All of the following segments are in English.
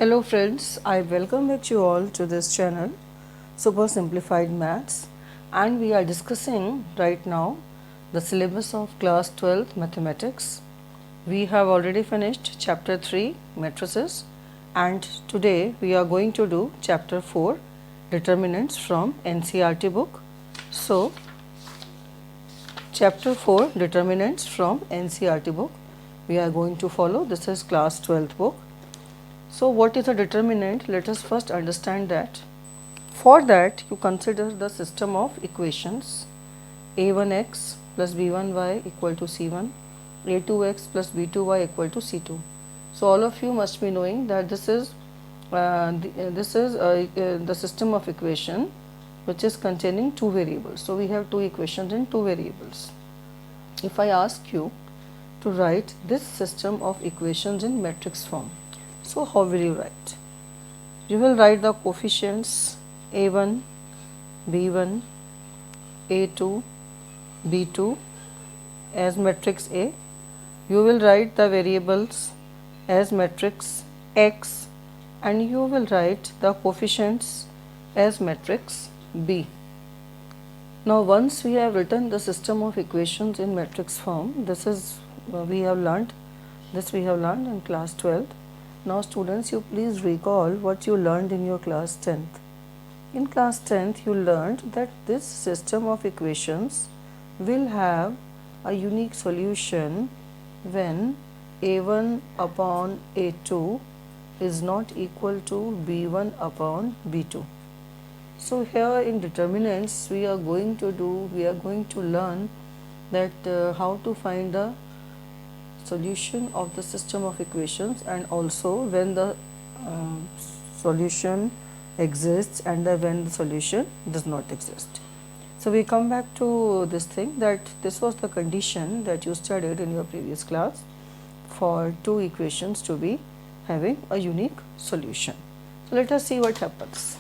Hello friends, I welcome you all to this channel Super Simplified Maths, and we are discussing right now the syllabus of class 12 mathematics. We have already finished chapter 3 matrices, and today we are going to do chapter 4 determinants from NCERT book. So chapter 4 determinants from NCERT book we are going to follow. This is class 12th book. So what is a determinant? Let us first understand that. For that, you consider the system of equations a1x plus b1y equal to c1, a2x plus b2y equal to c2. So all of you must be knowing that this is the system of equation which is containing two variables. So we have two equations in two variables. If I ask you to write this system of equations in matrix form, so how will you write? You will write the coefficients a1, b1, a2, b2 as matrix A. You will write the variables as matrix X, and you will write the coefficients as matrix B. Now once we have written the system of equations in matrix form, this is we have learned in class 12. Now students, you please recall what you learned in your class 10th. In class 10th, you learned that this system of equations will have a unique solution when a1 upon a2 is not equal to b1 upon b2. So here in determinants we are going to learn that how to find the solution of the system of equations, and also when the solution exists and when the solution does not exist. So we come back to this thing, that this was the condition that you studied in your previous class for two equations to be having a unique solution. So let us see what happens.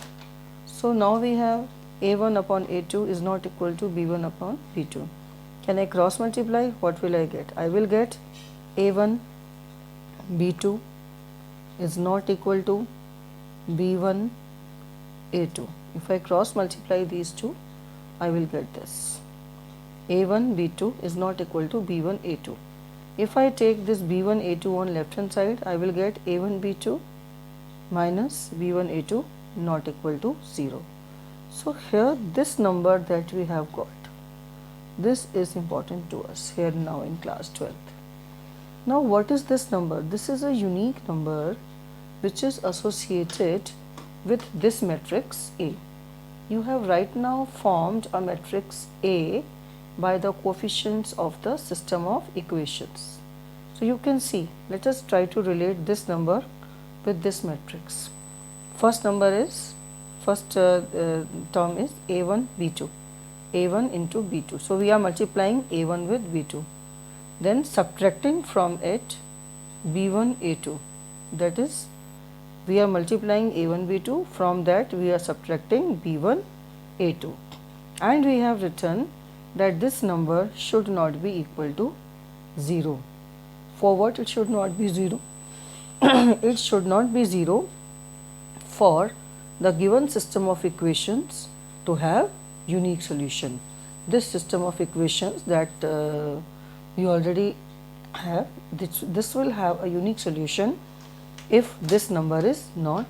So now we have a1 upon a2 is not equal to b1 upon b2. Can I cross multiply? What will I get? I will get a1 b2 is not equal to b1 a2. If I cross multiply these two, I will get this. a1 b2 is not equal to b1 a2. If I take this b1 a2 on left hand side, I will get a1 b2 minus b1 a2 not equal to 0. So here this number that we have got, this is important to us here now in class 12th. Now what is this number? This is a unique number which is associated with this matrix A. You have right now formed a matrix A by the coefficients of the system of equations. So you can see, let us try to relate this number with this matrix. First term is a1 b2, a1 into b2. So we are multiplying a1 with b2. Then subtracting from it b1 a2, that is we are multiplying a1 b2, from that we are subtracting b1 a2, and we have written that this number should not be equal to 0. For what it should not be 0? It should not be 0 for the given system of equations to have unique solution. This system of equations that we already have, this will have a unique solution if this number is not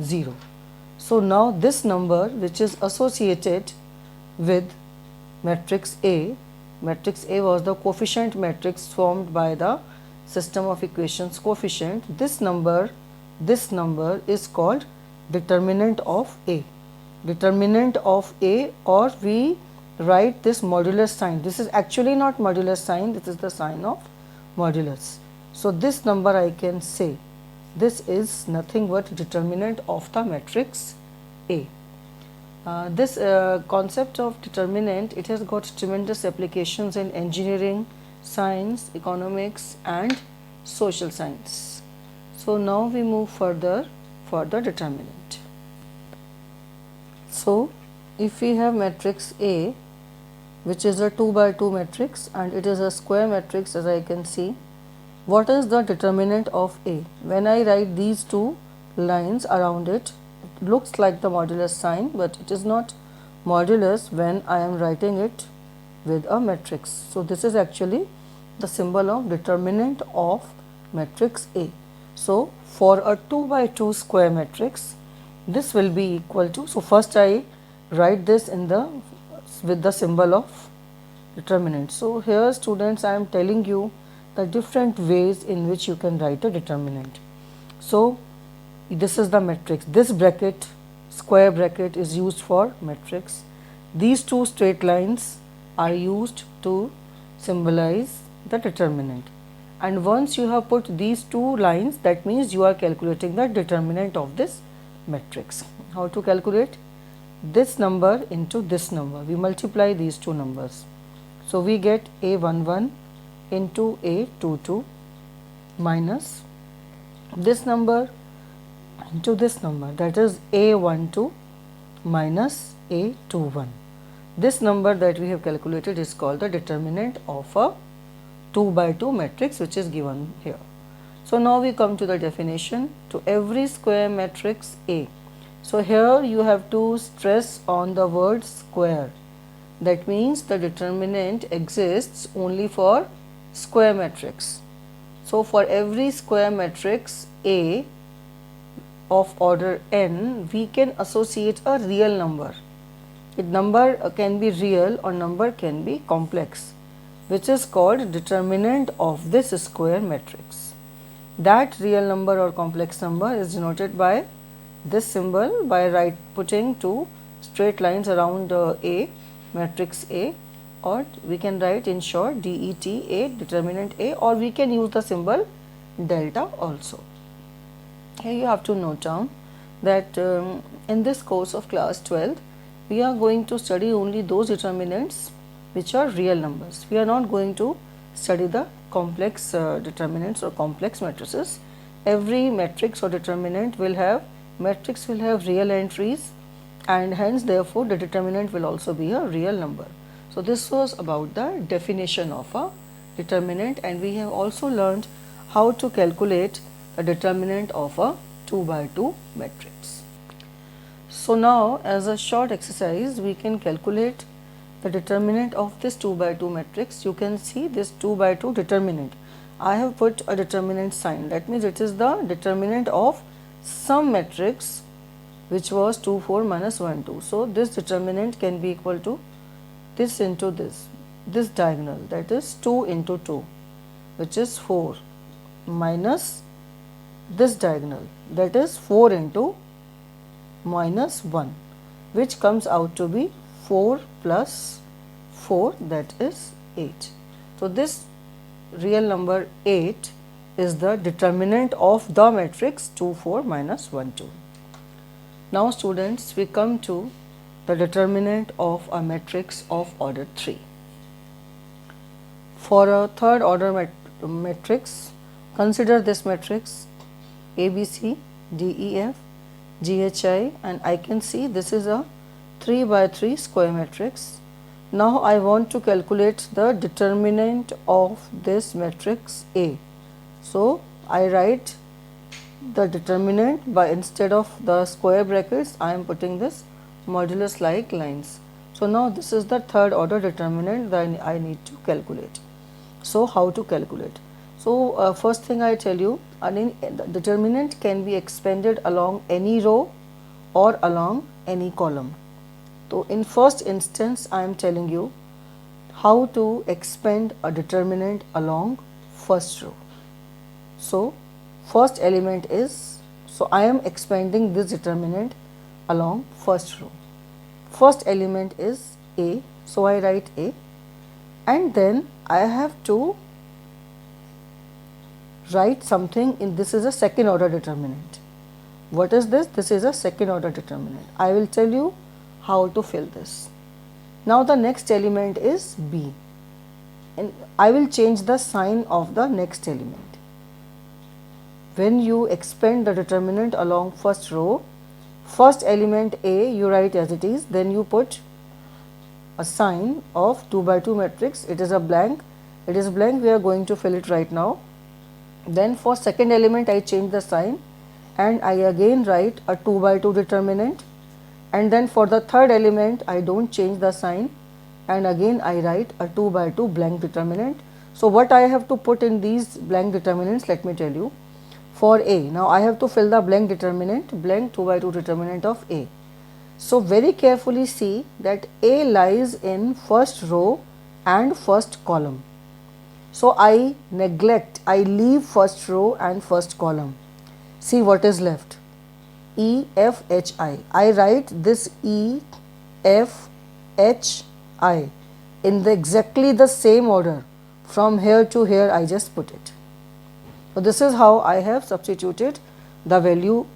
0. So now this number which is associated with matrix A was the coefficient matrix formed by the system of equations coefficient. This number is called determinant of A. Determinant of A, or we write this modulus sign. This is actually not modulus sign, this is the sign of modulus. So this number I can say this is nothing but determinant of the matrix A. This concept of determinant, it has got tremendous applications in engineering, science, economics and social science. So now we move further for the determinant. So if we have matrix A, which is a 2 by 2 matrix, and it is a square matrix, as I can see, what is the determinant of A? When I write these two lines around it. It looks like the modulus sign, but it is not modulus when I am writing it with a matrix. So, this is actually the symbol of determinant of matrix A. So, for a 2 by 2 square matrix, this will be equal to, so first I write this in the with the symbol of determinant. So, here students, I am telling you the different ways in which you can write a determinant. So, this is the matrix, this bracket, square bracket is used for matrix. These two straight lines are used to symbolize the determinant, and once you have put these two lines, that means you are calculating the determinant of this matrix. How to calculate? This number into this number, we multiply these two numbers. So, we get A11 into A22 minus this number into this number, that is A12 minus A21. This number that we have calculated is called the determinant of a 2 by 2 matrix, which is given here. So, now we come to the definition. To every square matrix A. So, here you have to stress on the word square. That means the determinant exists only for square matrix. So, for every square matrix A of order n, we can associate a real number. A number can be real or number can be complex, which is called determinant of this square matrix. That real number or complex number is denoted by this symbol by putting two straight lines around A, matrix A, or we can write in short DET A, determinant A, or we can use the symbol delta also. Here you have to note down that in this course of class 12, we are going to study only those determinants which are real numbers. We are not going to study the complex determinants or complex matrices. Every matrix or determinant will have real entries, and hence therefore the determinant will also be a real number. So, this was about the definition of a determinant, and we have also learned how to calculate the determinant of a 2 by 2 matrix. So, now as a short exercise, we can calculate the determinant of this 2 by 2 matrix. You can see this 2 by 2 determinant. I have put a determinant sign, that means it is the determinant of some matrix which was 2 4 minus 1 2. So, this determinant can be equal to this into this diagonal, that is 2 into 2, which is 4, minus this diagonal, that is 4 into minus 1, which comes out to be 4 plus 4, that is 8. So, this real number 8 is the determinant of the matrix 2 4 minus 1 2. Now, students, we come to the determinant of a matrix of order 3. For a third order matrix, consider this matrix ABC, DEF, GHI, and I can see this is a 3 by 3 square matrix. Now, I want to calculate the determinant of this matrix A. So, I write the determinant by, instead of the square brackets, I am putting this modulus like lines. So, now this is the third order determinant that I need to calculate. So, how to calculate? So, first thing I tell you, the determinant can be expanded along any row or along any column. So, in first instance, I am telling you how to expand a determinant along first row. So, first element is, so I am expanding this determinant along first row. First element is A, so I write A, and then I have to write something in, this is a second order determinant. What is this? This is a second order determinant. I will tell you how to fill this. Now, the next element is B, and I will change the sign of the next element. When you expand the determinant along first row, first element A you write as it is, then you put a sign of 2 by 2 matrix, it is a blank, it is blank, we are going to fill it right now. Then for second element I change the sign, and I again write a 2 by 2 determinant, and then for the third element I don't change the sign and again I write a 2 by 2 blank determinant. So what I have to put in these blank determinants, let me tell you. For A, now I have to fill the blank determinant, blank 2 by 2 determinant of A. So very carefully see that A lies in first row and first column. So I leave first row and first column. See what is left. E, F, H, I. I write this E, F, H, I in exactly the same order. From here to here I just put it. So this is how I have substituted the value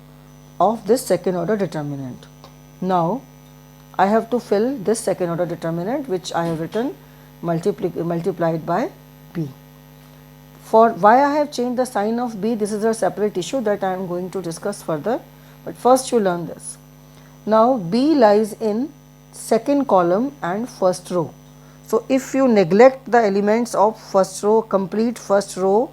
of this second order determinant. Now I have to fill this second order determinant, which I have written multiplied by B. For why I have changed the sign of B, this is a separate issue that I am going to discuss further, but first you learn this. Now B lies in second column and first row. So if you neglect the elements of first row, complete first row,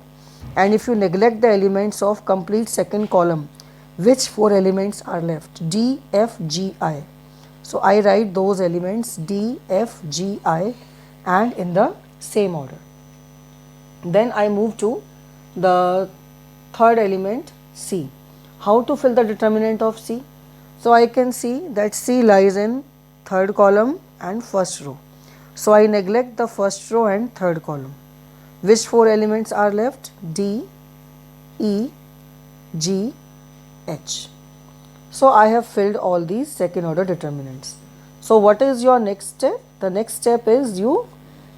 and if you neglect the elements of complete second column, which 4 elements are left? D, F, G, I. So I write those elements D, F, G, I and in the same order. Then I move to the third element C. How to fill the determinant of C? So I can see that C lies in third column and first row. So I neglect the first row and third column. Which 4 elements are left? D, E, G, H. So I have filled all these second order determinants. So what is your next step? The next step is you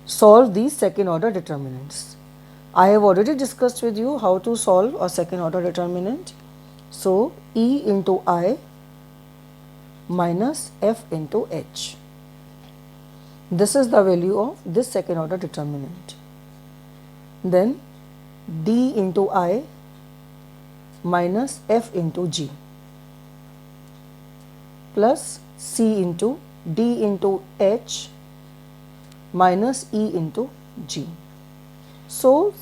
solve these second order determinants. I have already discussed with you how to solve a second order determinant. So E into I minus F into H. This is the value of this second order determinant. Then D into I minus F into G plus C into D into H minus E into G. So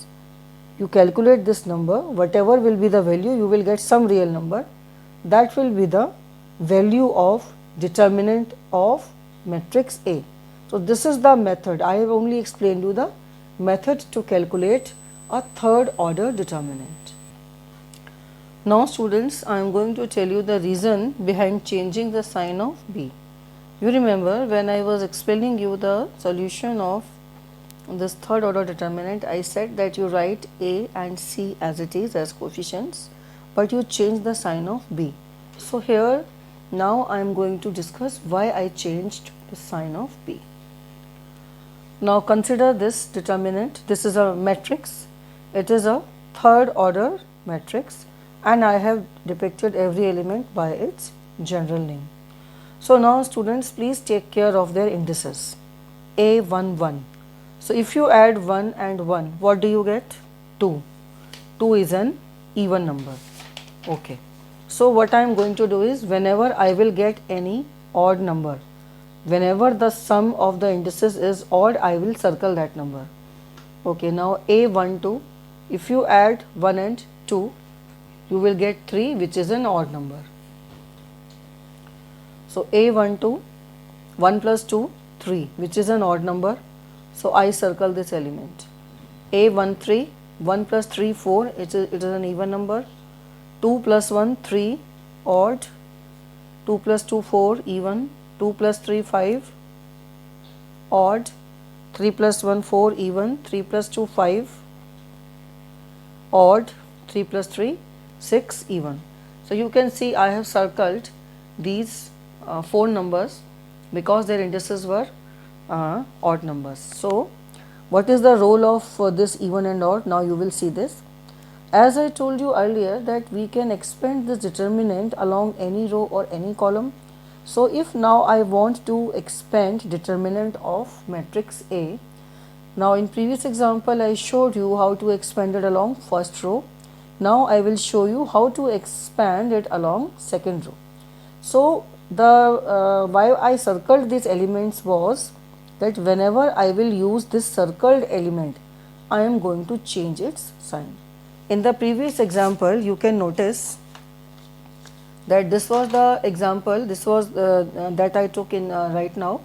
you calculate this number, whatever will be the value, you will get some real number. That will be the value of determinant of matrix A. So this is the method. I have only explained you the method to calculate a third order determinant. Now students, I am going to tell you the reason behind changing the sign of B. You remember when I was explaining you the solution of this third order determinant, I said that you write A and C as it is as coefficients, but you change the sign of B. So here now I am going to discuss why I changed the sign of B. Now consider this determinant. This is a matrix. It is a third order matrix and I have depicted every element by its general name. So now students, please take care of their indices. A1, 1. So if you add 1 and 1, what do you get? 2. 2 is an even number. Okay. So what I am going to do is, whenever I will get any odd number, whenever the sum of the indices is odd, I will circle that number. Okay, now A12, if you add 1 and 2, you will get 3, which is an odd number. So A12, 1 plus 2, 3, which is an odd number. So I circle this element. A13, 1 plus 3, 4, it is an even number. 2 plus 1, 3, odd. 2 plus 2, 4, even. 2 plus 3, 5, odd. 3 plus 1, 4, even. 3 plus 2, 5, odd. 3 plus 3, 6, even. So you can see I have circled these 4 numbers because their indices were odd numbers. So what is the role of this even and odd? Now you will see this. As I told you earlier that we can expand this determinant along any row or any column. So if now I want to expand determinant of matrix A, now in previous example I showed you how to expand it along first row. Now I will show you how to expand it along second row. So the why I circled these elements was that whenever I will use this circled element, I am going to change its sign. In the previous example, you can notice that this was the example, this was that I took in right now.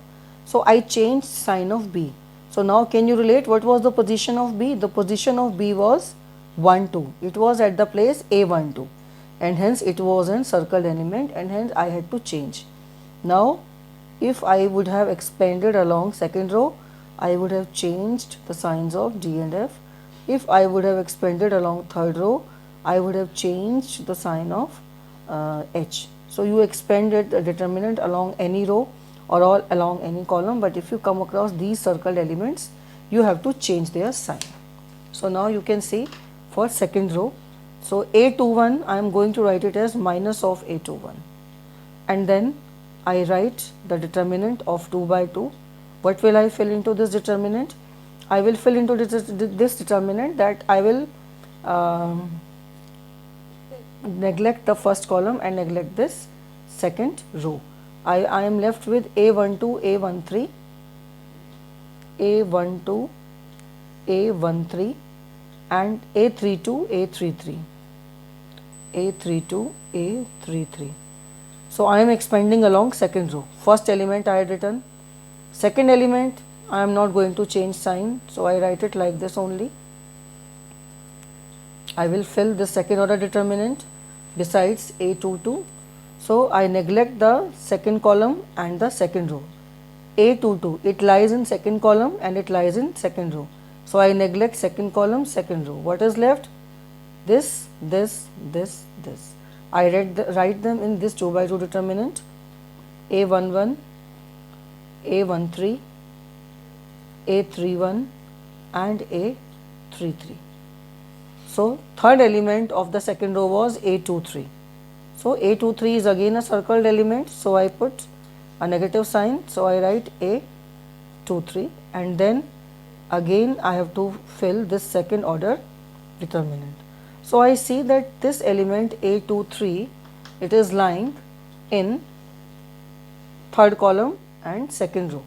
So I changed sign of B. So now can you relate what was the position of B? The position of B was 1 2. It was at the place A12 and hence it was an circled element and hence I had to change. Now if I would have expanded along second row, I would have changed the signs of D and F. If I would have expanded along third row, I would have changed the sign of H. So you expanded the determinant along any row or all along any column, but if you come across these circled elements, you have to change their sign. So now you can see for second row, so A21 I am going to write it as minus of A21 and then I write the determinant of 2 by 2. What will I fill into this determinant? I will fill into this determinant that I will neglect the first column and neglect this second row. I am left with A12, A13, A12, A13 and A32, A33, A32, A33. So I am expanding along second row. First element I had written, second element I am not going to change sign, so I write it like this only. I will fill the second order determinant besides A22. So I neglect the second column and the second row. A22, it lies in second column and it lies in second row. So I neglect second column, second row. What is left? This, this, this, this. I write them in this 2 by 2 determinant, A11, A13, A31 and A33. So third element of the second row was A23. So A23 is again a circled element, so I put a negative sign, so I write A23 and then again I have to fill this second order determinant. So I see that this element A23, it is lying in third column and second row,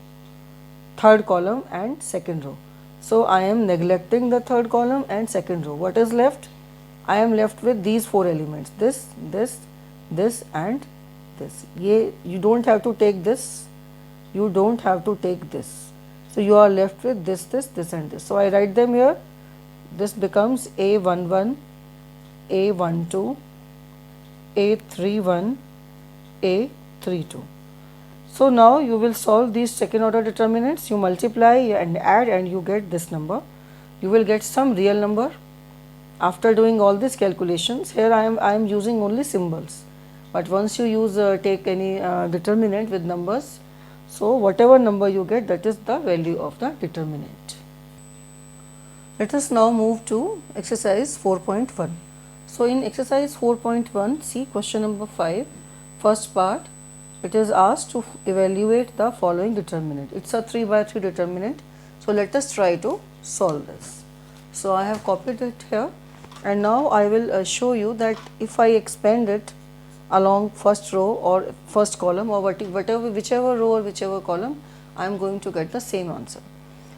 third column and second row. So I am neglecting the third column and second row. What is left? I am left with these four elements, this, this, this and this. You don't have to take this, you don't have to take this. So you are left with this, this, this and this. So I write them here. This becomes A11, A12, A31, A32. So now you will solve these second order determinants, you multiply and add and you get this number. You will get some real number. After doing all these calculations, here I am using only symbols. But once you use take any determinant with numbers, so whatever number you get, that is the value of the determinant. Let us now move to exercise 4.1. So in exercise 4.1, see question number 5, first part, it is asked to evaluate the following determinant. It's a 3 by 3 determinant. So let us try to solve this. So I have copied it here and now I will show you that if I expand it along first row or first column or whichever row or whichever column, I am going to get the same answer.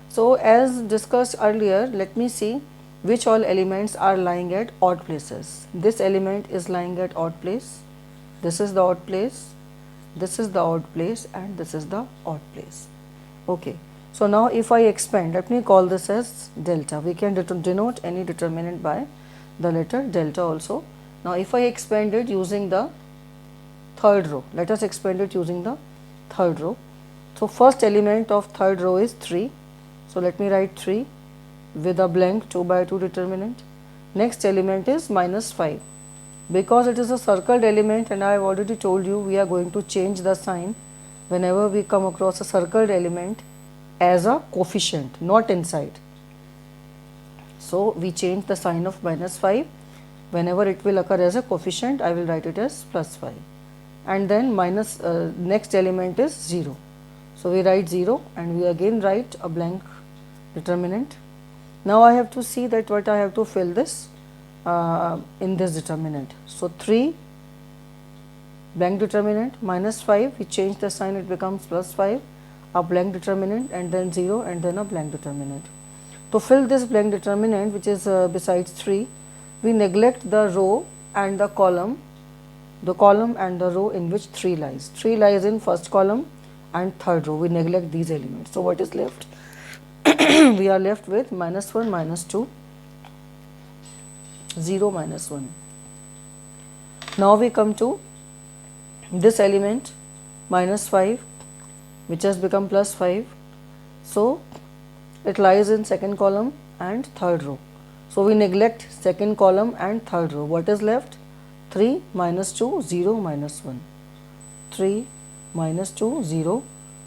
So as discussed earlier, let me see which all elements are lying at odd places. This element is lying at odd place, this is the odd place, this is the odd place and this is the odd place. Okay. So now if I expand, let me call this as delta. We can denote any determinant by the letter delta also. Now if I expand it using the third row, let us expand it using the third row. So first element of third row is 3. So let me write 3 with a blank 2 by 2 determinant. Next element is minus 5. Because it is a circled element and I have already told you we are going to change the sign whenever we come across a circled element as a coefficient, not inside. So we change the sign of minus 5. Whenever it will occur as a coefficient, I will write it as plus 5. And then minus next element is 0. So we write 0 and we again write a blank determinant. Now I have to see that what I have to fill this in this determinant. So 3 blank determinant, minus 5, we change the sign, it becomes plus 5, a blank determinant and then 0 and then a blank determinant. To fill this blank determinant, which is besides 3, we neglect the row and the column the column and the row in which 3 lies. 3 lies in first column and third row. We neglect these elements. So what is left? We are left with minus 1, minus 2, 0, minus 1. Now we come to this element minus 5, which has become plus 5. So it lies in second column and third row. So we neglect second column and third row. What is left? 3, minus 2, 0, minus 1. 3, minus 2, 0,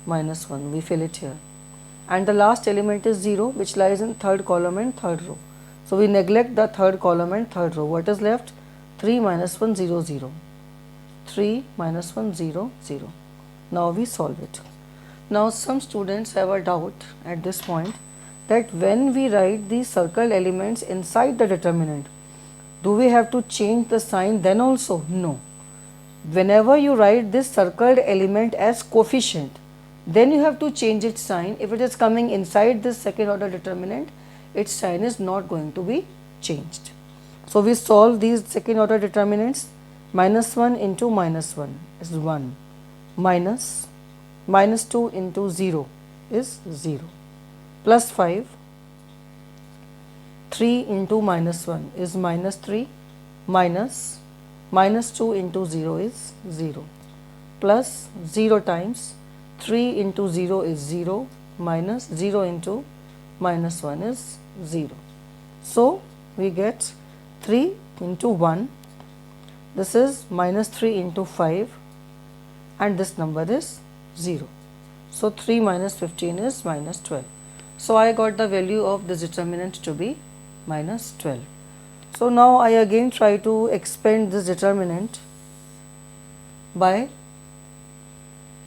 minus 1. We fill it here. And the last element is 0, which lies in third column and third row. So we neglect the third column and third row. What is left? 3, minus 1, 0, 0. 3, minus 1, 0, 0. Now we solve it. Now some students have a doubt at this point that when we write these circled elements inside the determinant, do we have to change the sign then also? No. Whenever you write this circled element as coefficient, then you have to change its sign. If it is coming inside this second order determinant, its sign is not going to be changed. So we solve these second order determinants. Minus 1 into minus 1 is 1, minus 2 into 0 is 0, plus 5, 3 into minus 1 is minus 3, minus 2 into 0 is 0, plus 0 times 3 into 0 is 0, minus 0 into minus 1 is 0. So we get 3 into 1, this is minus 3 into 5, and this number is 0. So 3 minus 15 is minus 12. So I got the value of this determinant to be minus 12. So now I again try to expand this determinant by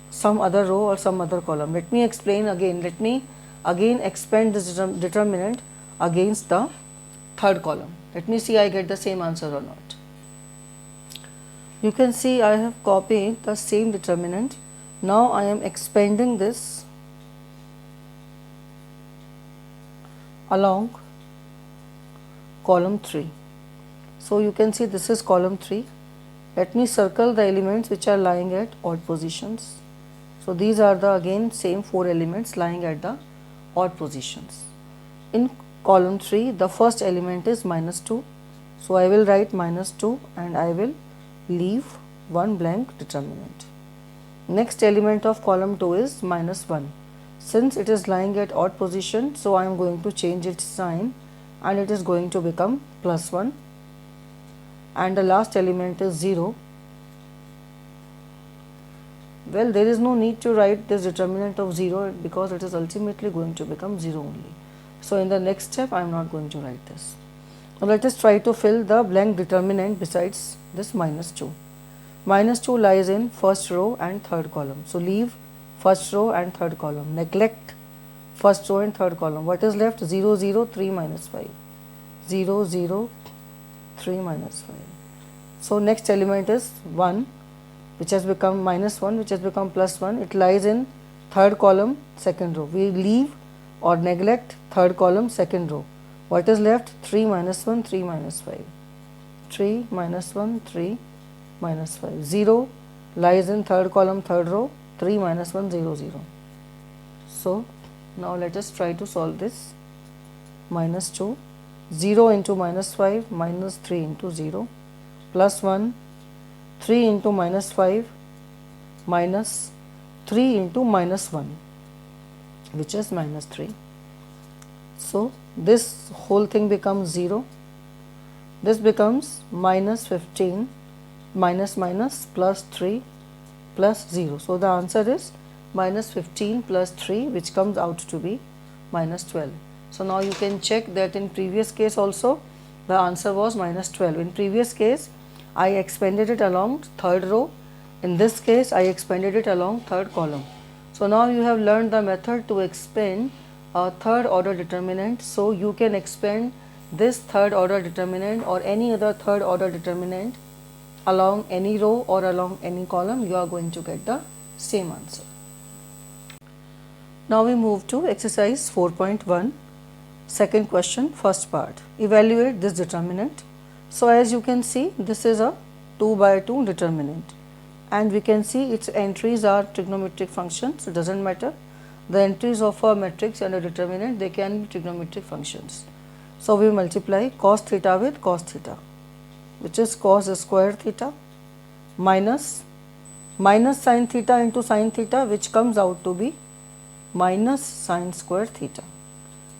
some other row or some other column. Let me explain again. Let me again expand this determinant against the third column. Let me see I get the same answer or not. You can see I have copied the same determinant. Now I am expanding this along column 3. So you can see this is column 3. Let me circle the elements which are lying at odd positions. So these are the again same 4 elements lying at the odd positions. In column 3, the first element is minus 2. So I will write minus 2 and I will leave one blank determinant. Next element of column 2 is minus 1. Since it is lying at odd position, so I am going to change its sign and it is going to become plus 1. And the last element is 0. Well, there is no need to write this determinant of 0 because it is ultimately going to become 0 only. So in the next step, I am not going to write this. Now let us try to fill the blank determinant besides this minus 2. Minus 2 lies in first row and third column. So leave first row and third column. Neglect first row and third column. What is left? 0, 0, 3 minus 5. 0, 0, 3 minus 5. So next element is 1, which has become minus 1, which has become plus 1. It lies in third column, second row. We leave or neglect third column, second row. What is left? 3 minus 1, 3 minus 5. 3 minus 1, 3 minus 5. 0 lies in third column, third row. 3 minus 1, 0, 0. So now let us try to solve this. Minus 2, 0 into minus 5, minus 3 into 0, plus 1, 3 into minus 5, minus 3 into minus 1, which is minus 3. So this whole thing becomes 0. This becomes minus 15, minus minus plus 3 plus 0. So the answer is minus 15 plus 3, which comes out to be minus 12. So now you can check that in previous case also the answer was minus 12. In previous case I expanded it along third row. In this case I expanded it along third column. So now you have learned the method to expand a third order determinant. So you can expand this third order determinant or any other third order determinant along any row or along any column. You are going to get the same answer. Now we move to exercise 4.1, second question, first part. Evaluate this determinant. So as you can see, this is a 2 by 2 determinant, and we can see its entries are trigonometric functions. It doesn't matter, the entries of a matrix and a determinant, they can be trigonometric functions. So we multiply cos theta with cos theta, which is cos square theta minus sin theta into sin theta, which comes out to be minus sin square theta,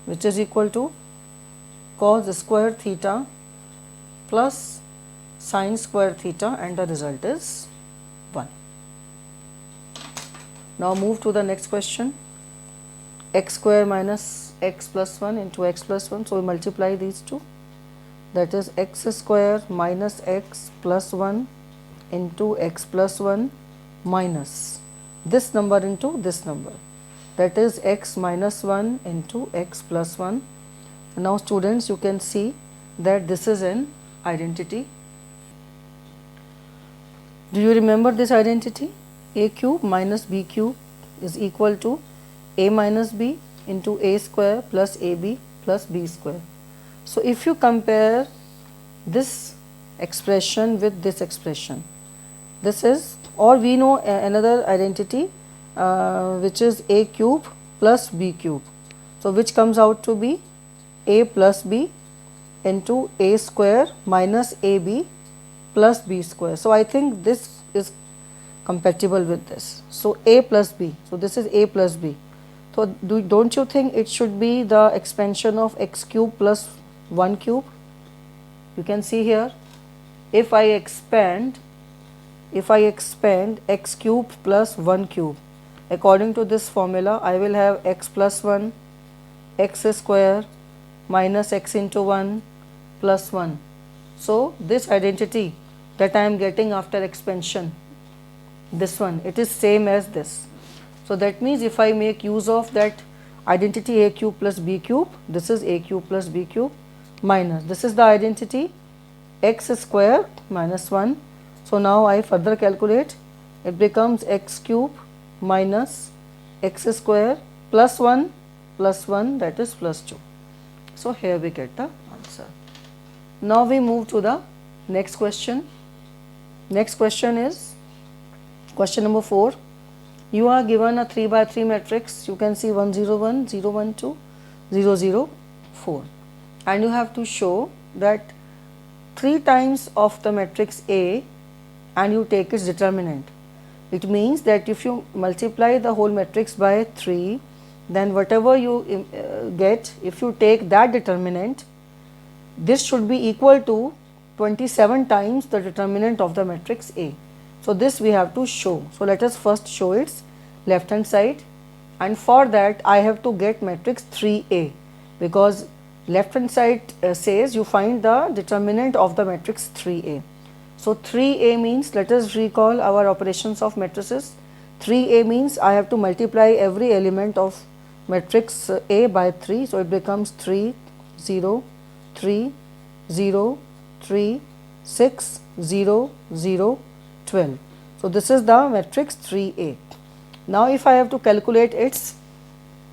which is equal to cos square theta plus sin square theta, and the result is 1. Now move to the next question. X square minus x plus 1 into x plus 1. So we multiply these two, that is x square minus x plus 1 into x plus 1 minus this number into this number, that is x minus 1 into x plus 1. Now students, you can see that this is an identity. Do you remember this identity? A cube minus b cube is equal to a minus b into a square plus ab plus b square. So if you compare this expression with this expression, this is, or we know another identity which is a cube plus b cube. So which comes out to be a plus b into a square minus ab plus b square. So I think this is compatible with this. So a plus b, so this is a plus b. So don't you think it should be the expansion of x cube plus 1 cube? You can see here, if I expand x cube plus 1 cube, according to this formula, I will have x plus 1, x square minus x into 1 plus 1. So this identity that I am getting after expansion, this one, it is same as this. So that means if I make use of that identity a cube plus b cube, this is a cube plus b cube minus, this is the identity x square minus 1. So now I further calculate, it becomes x cube minus x square plus 1, that is plus 2. So here we get the answer. Now we move to the next question. Next question is question number 4. You are given a 3 by 3 matrix. You can see 1 0 1, 0 1 2, 0 0 4, and you have to show that 3 times of the matrix A and you take its determinant. It means that if you multiply the whole matrix by 3, then whatever you get, if you take that determinant, this should be equal to 27 times the determinant of the matrix A. So this we have to show. So let us first show its left hand side, and for that I have to get matrix 3A, because left hand side says you find the determinant of the matrix 3A. So 3A means, let us recall our operations of matrices. 3A means I have to multiply every element of matrix A by 3. So it becomes 3 0 3 0 3 6 0 0 12. So this is the matrix 3A. Now if I have to calculate its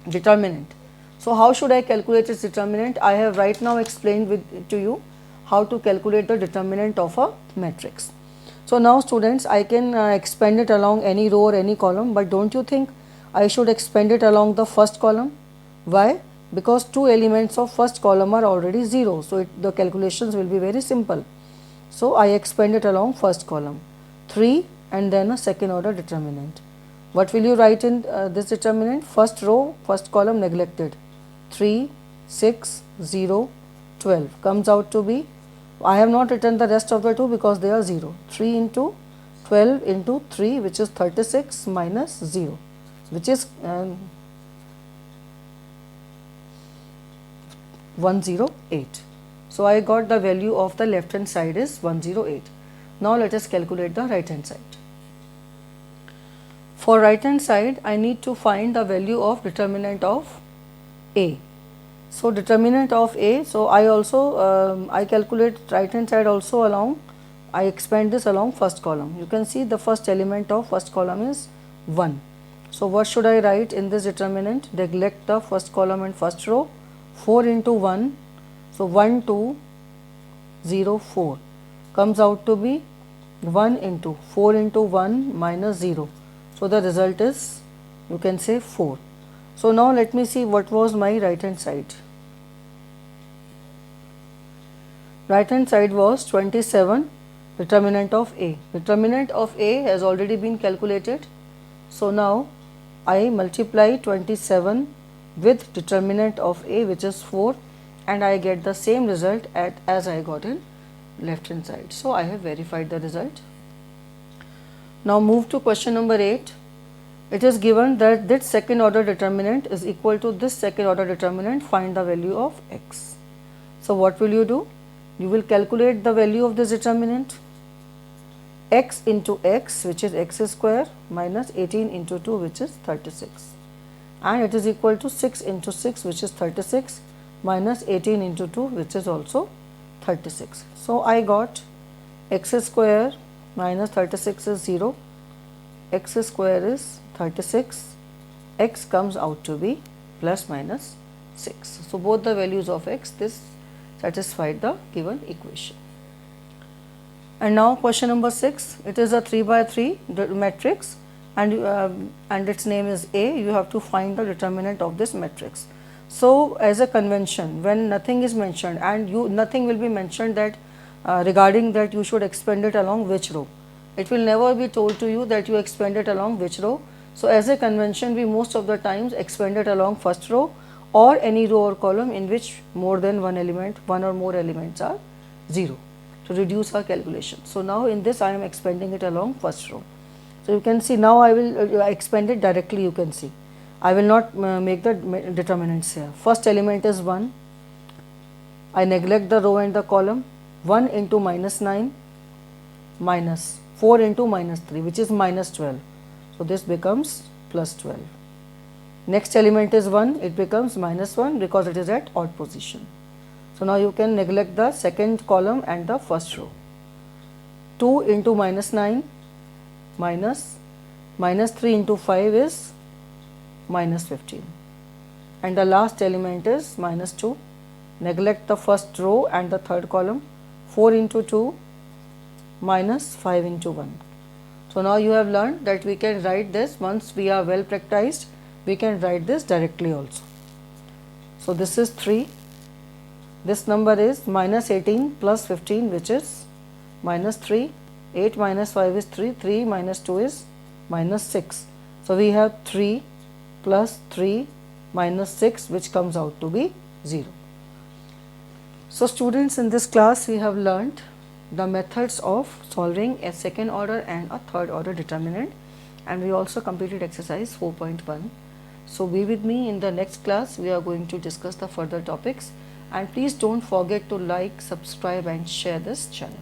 determinant, so how should I calculate its determinant? I have right now explained to you how to calculate the determinant of a matrix. So now students, I can expand it along any row or any column, but don't you think I should expand it along the first column? Why? Because 2 elements of first column are already 0, so the calculations will be very simple. So I expand it along first column, 3 and then a second order determinant. What will you write in this determinant? First row, first column neglected, 3 6 0 12 comes out to be, I have not written the rest of the 2 because they are 0. 3 into 12 into 3, which is 36 minus 0, which is 108. So I got the value of the left hand side is 108. Now let us calculate the right hand side. For right hand side, I need to find the value of determinant of A. So determinant of A, so I also I calculate right hand side also along, I expand this along first column. You can see the first element of first column is 1. So what should I write in this determinant? Neglect the first column and first row. 4 into 1, so 1 2 0 4 comes out to be 1 into 4 into 1 minus 0. So the result is, you can say 4. So now let me see what was my right hand side. Right hand side was 27, determinant of A. Determinant of A has already been calculated. So now I multiply 27 with determinant of A, which is 4, and I get the same result as I got in left hand side. So I have verified the result. Now move to question number 8. It is given that this second order determinant is equal to this second order determinant, find the value of x. So what will you do? You will calculate the value of this determinant, x into x, which is x square, minus 18 into 2, which is 36, and it is equal to 6 into 6, which is 36, minus 18 into 2, which is also 36. So I got x square minus 36 is 0, x square is 36, x comes out to be plus minus 6. So both the values of x, this satisfied the given equation. And now question number 6, it is a 3 by 3 matrix, and its name is A. You have to find the determinant of this matrix. So as a convention, when nothing is mentioned and nothing will be mentioned that regarding that you should expand it along which row, it will never be told to you that you expand it along which row. So as a convention, we most of the times expand it along first row or any row or column in which more than one or more elements are 0, to reduce our calculation. So now in this I am expanding it along first row. So you can see now I will expand it directly. You can see I will not make the determinants here. First element is 1. I neglect the row and the column. 1 into minus 9 minus 4 into minus 3, which is minus 12. So this becomes plus 12. Next element is 1, it becomes minus 1 because it is at odd position. So now you can neglect the second column and the first row. 2 into minus 9 minus 3 into 5 is minus 15. And the last element is minus 2. Neglect the first row and the third column. 4 into 2 minus 5 into 1. So now you have learned that we can write this, once we are well practiced, we can write this directly also. So this is 3. This number is minus 18 plus 15, which is minus 3. 8 minus 5 is 3. 3 minus 2 is minus 6. So we have 3 plus 3 minus 6, which comes out to be 0. So students, in this class we have learnt the methods of solving a second order and a third order determinant, and we also completed exercise 4.1. So be with me in the next class. We are going to discuss the further topics, and please don't forget to like, subscribe and share this channel.